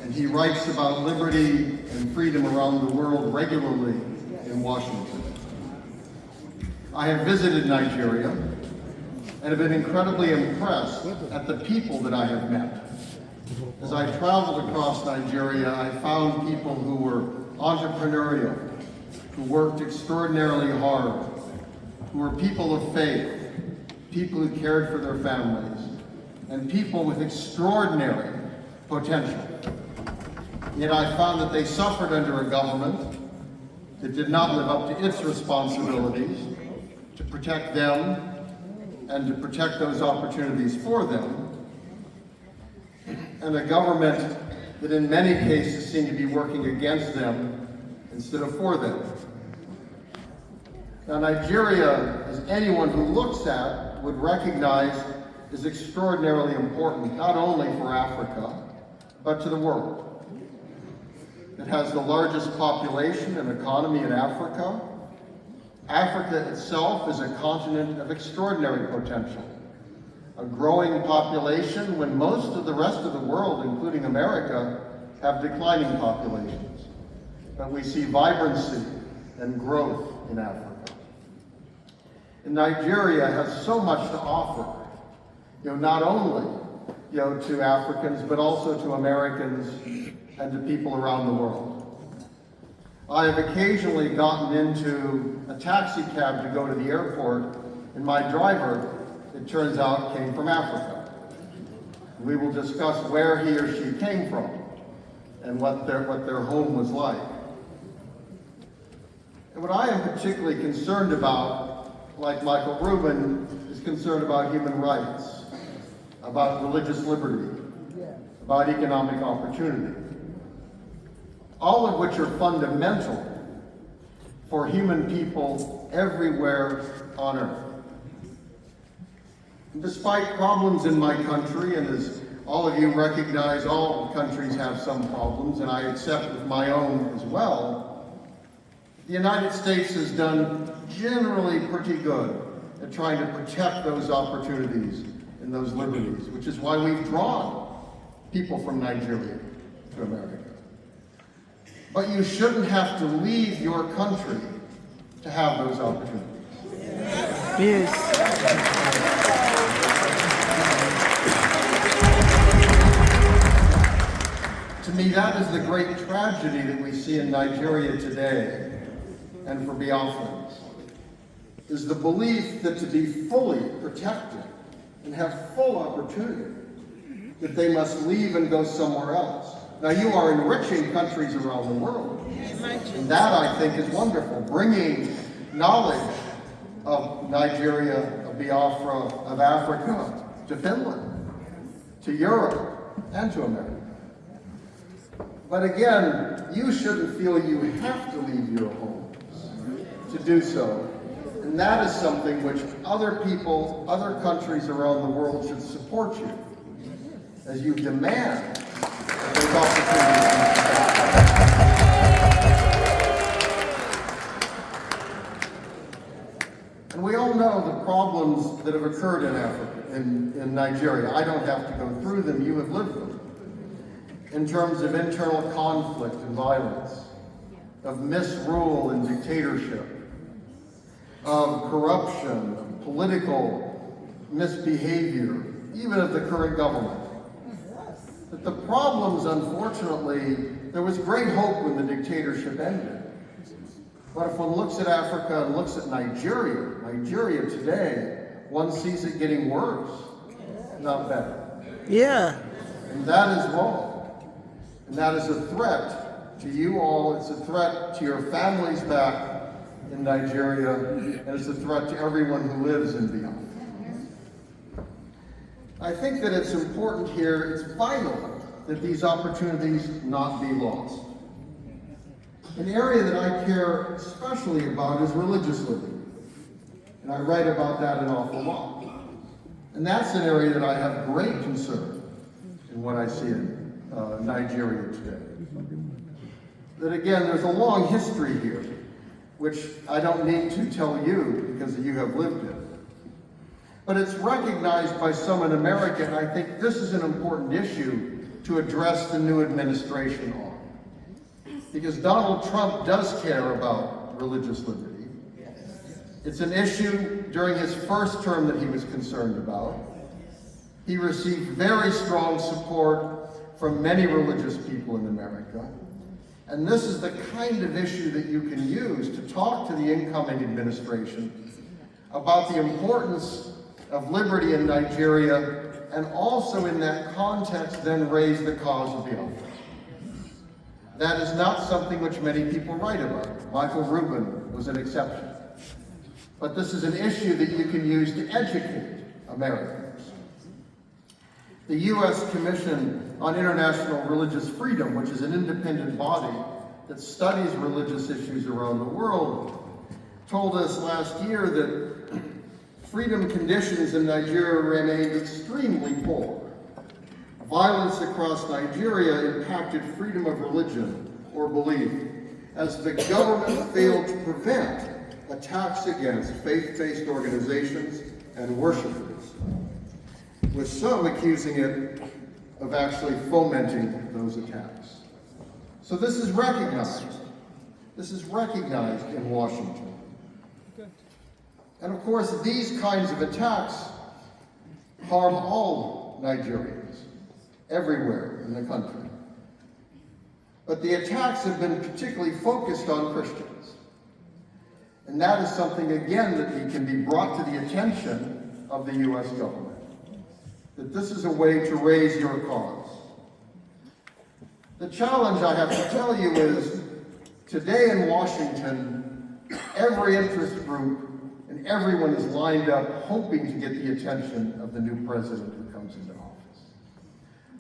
and he writes about liberty and freedom around the world regularly in Washington. I have visited Nigeria and have been incredibly impressed at the people that I have met. As I traveled across Nigeria, I found people who were entrepreneurial, who worked extraordinarily hard, who were people of faith, people who cared for their families, and people with extraordinary potential. Yet I found that they suffered under a government that did not live up to its responsibilities to protect them and to protect those opportunities for them, and a government that in many cases seemed to be working against them instead of for them. Now, Nigeria, as anyone who looks at would recognize, is extraordinarily important, not only for Africa, but to the world. It has the largest population and economy in Africa. Africa itself is a continent of extraordinary potential. A growing population when most of the rest of the world, including America, have declining populations. But we see vibrancy and growth in Africa. And Nigeria has so much to offer, not only to Africans, but also to Americans and to people around the world. I have occasionally gotten into a taxi cab to go to the airport, and my driver, it turns out, came from Africa. We will discuss where he or she came from and what their home was like. And what I am particularly concerned about, like Michael Rubin, is concerned about human rights, about religious liberty, about economic opportunity, all of which are fundamental for human people everywhere on earth. And despite problems in my country, and as all of you recognize, all countries have some problems, and I accept with my own as well, the United States has done generally pretty good at trying to protect those opportunities and those liberties, which is why we've drawn people from Nigeria to America. But you shouldn't have to leave your country to have those opportunities. Yes. To me, that is the great tragedy that we see in Nigeria today, and for Biafra'S, is the belief that to be fully protected and have full opportunity, that they must leave and go somewhere else. Now, you are enriching countries around the world, and that, I think, is wonderful, bringing knowledge of Nigeria, of Biafra, of Africa, to Finland, to Europe, and to America. But again, you shouldn't feel you have to leave your homes to do so. And that is something which other people, other countries around the world should support you as you demand that those opportunities. And we all know the problems that have occurred in Africa, in Nigeria. I don't have to go through them, you have lived them. In terms of internal conflict and violence, of misrule and dictatorship, of corruption, of political misbehavior, even of the current government. But the problems, unfortunately, there was great hope when the dictatorship ended. But if one looks at Africa and looks at Nigeria today, one sees it getting worse, not better. Yeah. And that is wrong. And that is a threat to you all. It's a threat to your families back in Nigeria, and it's a threat to everyone who lives in beyond. I think that it's important here, it's vital that these opportunities not be lost. An area that I care especially about is religious liberty. And I write about that an awful lot. And that's an area that I have great concern in what I see in Nigeria today. That again, there's a long history here, which I don't need to tell you because you have lived it. But it's recognized by some in America, and I think this is an important issue to address the new administration on. Because Donald Trump does care about religious liberty. It's an issue during his first term that he was concerned about. He received very strong support from many religious people in America. And this is the kind of issue that you can use to talk to the incoming administration about the importance of liberty in Nigeria, and also in that context then raise the cause of Biafra. That is not something which many people write about. Michael Rubin was an exception. But this is an issue that you can use to educate Americans. The U.S. Commission on International Religious Freedom, which is an independent body that studies religious issues around the world, told us last year that freedom conditions in Nigeria remained extremely poor. Violence across Nigeria impacted freedom of religion or belief, as the government failed to prevent attacks against faith-based organizations and worshipers, with some accusing it of actually fomenting those attacks. So this is recognized. This is recognized in Washington. And of course, these kinds of attacks harm all Nigerians, everywhere in the country. But the attacks have been particularly focused on Christians. And that is something, again, that can be brought to the attention of the U.S. government. That this is a way to raise your cause. The challenge, I have to tell you, is today in Washington, every interest group and everyone is lined up hoping to get the attention of the new president who comes into office.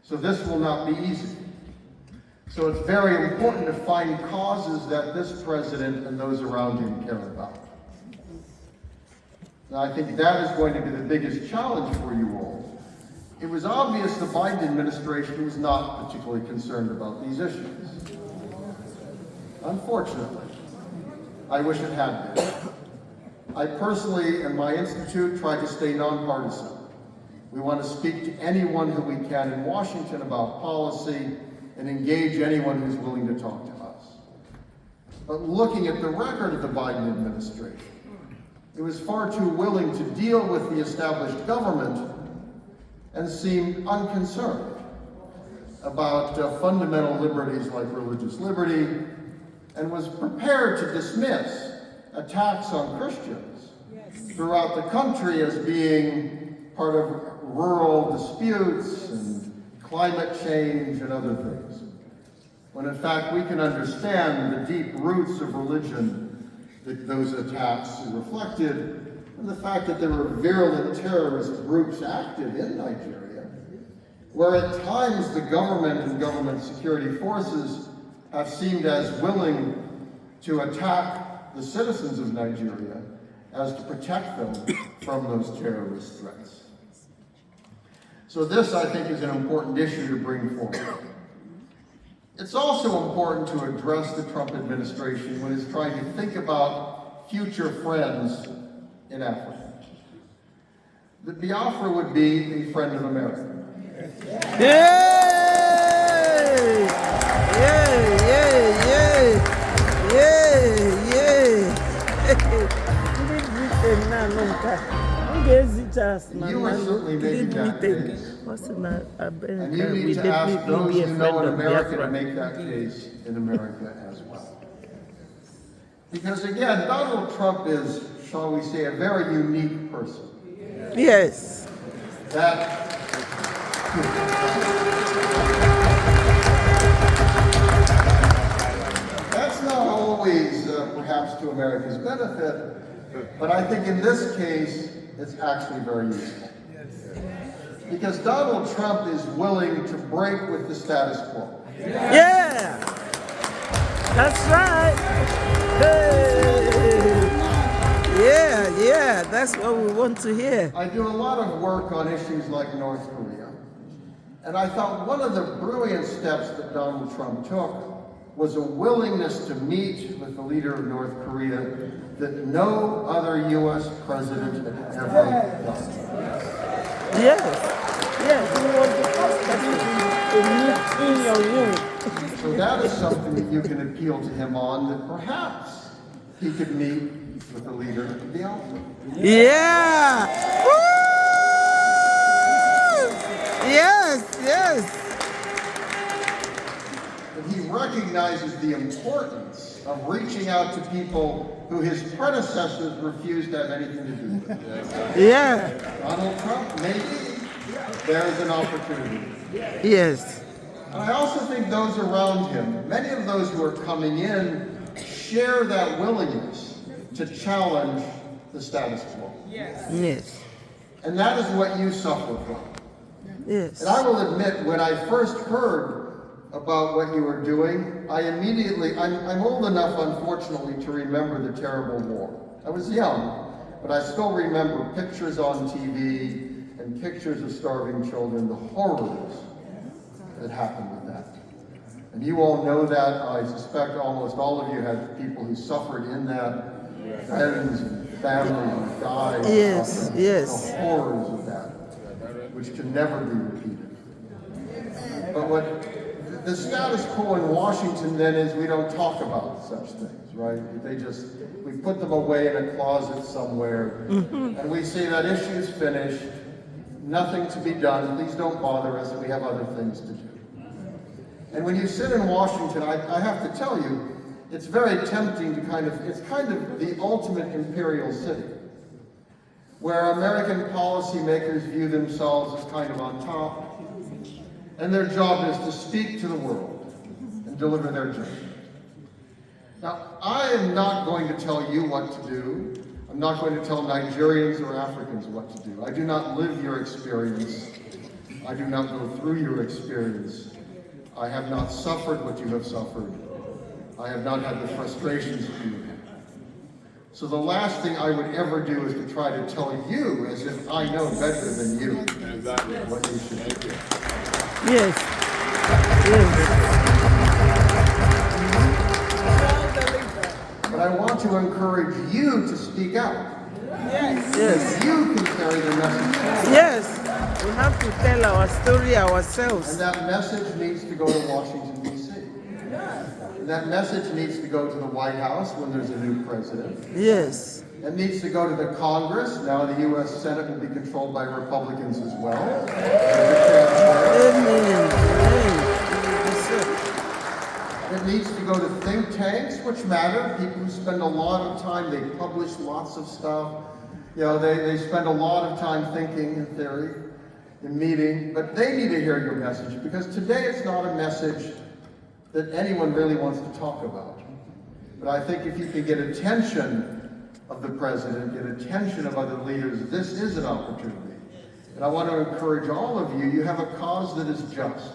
So this will not be easy. So it's very important to find causes that this president and those around him care about. And I think that is going to be the biggest challenge for you all. It was obvious the Biden administration was not particularly concerned about these issues. Unfortunately, I wish it had been. I personally and my institute try to stay nonpartisan. We want to speak to anyone who we can in Washington about policy and engage anyone who's willing to talk to us. But looking at the record of the Biden administration, it was far too willing to deal with the established government and seemed unconcerned about fundamental liberties like religious liberty, and was prepared to dismiss attacks on Christians throughout the country as being part of rural disputes and climate change and other things. When in fact we can understand the deep roots of religion that those attacks reflected, and the fact that there were virulent terrorist groups active in Nigeria, where at times the government and government security forces have seemed as willing to attack the citizens of Nigeria as to protect them from those terrorist threats. So this, I think, is an important issue to bring forward. It's also important to address the Trump administration when it's trying to think about future friends in Africa. That Biafra would be a friend of America. Yay! Yay! Yay! Yay! You are certainly making that case. And you need to ask those who know in America to make that case in America as well. Because again, Donald Trump is, shall we say, a very unique person. Yes. That's not always perhaps to America's benefit, but I think in this case, it's actually very useful. Because Donald Trump is willing to break with the status quo. Yeah. That's right. Hey. Yeah, that's what we want to hear. I do a lot of work on issues like North Korea, and I thought one of the brilliant steps that Donald Trump took was a willingness to meet with the leader of North Korea that no other U.S. president had ever done. Yes, he was the first president. So that is something that you can appeal to him on, that perhaps he could meet with the leader of Biafra. Yeah. Woo! Yes, yes. And he recognizes the importance of reaching out to people who his predecessors refused to have anything to do with. Yeah. Donald Trump, maybe there's an opportunity. Yes. And I also think those around him, many of those who are coming in, share that willingness to challenge the status quo. Yes. And that is what you suffer from. Yes. And I will admit, when I first heard about what you were doing, I'm old enough, unfortunately, to remember the terrible war. I was young, but I still remember pictures on TV and pictures of starving children, the horrors that happened with that. And you all know that. I suspect almost all of you had people who suffered in that, friends and family who died. Yes, yes. The horrors of that, which can never be repeated. But what the status quo in Washington then is, we don't talk about such things, right? We put them away in a closet somewhere, and we say that issue's finished, nothing to be done, please don't bother us, we have other things to do. And when you sit in Washington, I have to tell you, it's very tempting to it's kind of the ultimate imperial city, where American policymakers view themselves as kind of on top, and their job is to speak to the world and deliver their judgment. Now, I am not going to tell you what to do. I'm not going to tell Nigerians or Africans what to do. I do not live your experience. I do not go through your experience. I have not suffered what you have suffered. I have not had the frustrations that you have had. So the last thing I would ever do is to try to tell you, as if I know better than you, what you should do. Yes. Yes. But I want to encourage you to speak out. Yes. You can carry the message forward. Yes. We have to tell our story And ourselves. that message needs to go to Washington, D.C. And that message needs to go to the White House when there's a new president. Yes. It needs to go to the Congress. Now the U.S. Senate will be controlled by Republicans as well. Amen. It needs to go to think tanks, which matter. People who spend a lot of time, they publish lots of stuff. You know, they spend a lot of time thinking in theory, in meeting, but they need to hear your message, because today it's not a message that anyone really wants to talk about. But I think if you can get attention of the president, get attention of other leaders, this is an opportunity. And I want to encourage all of you, you have a cause that is just.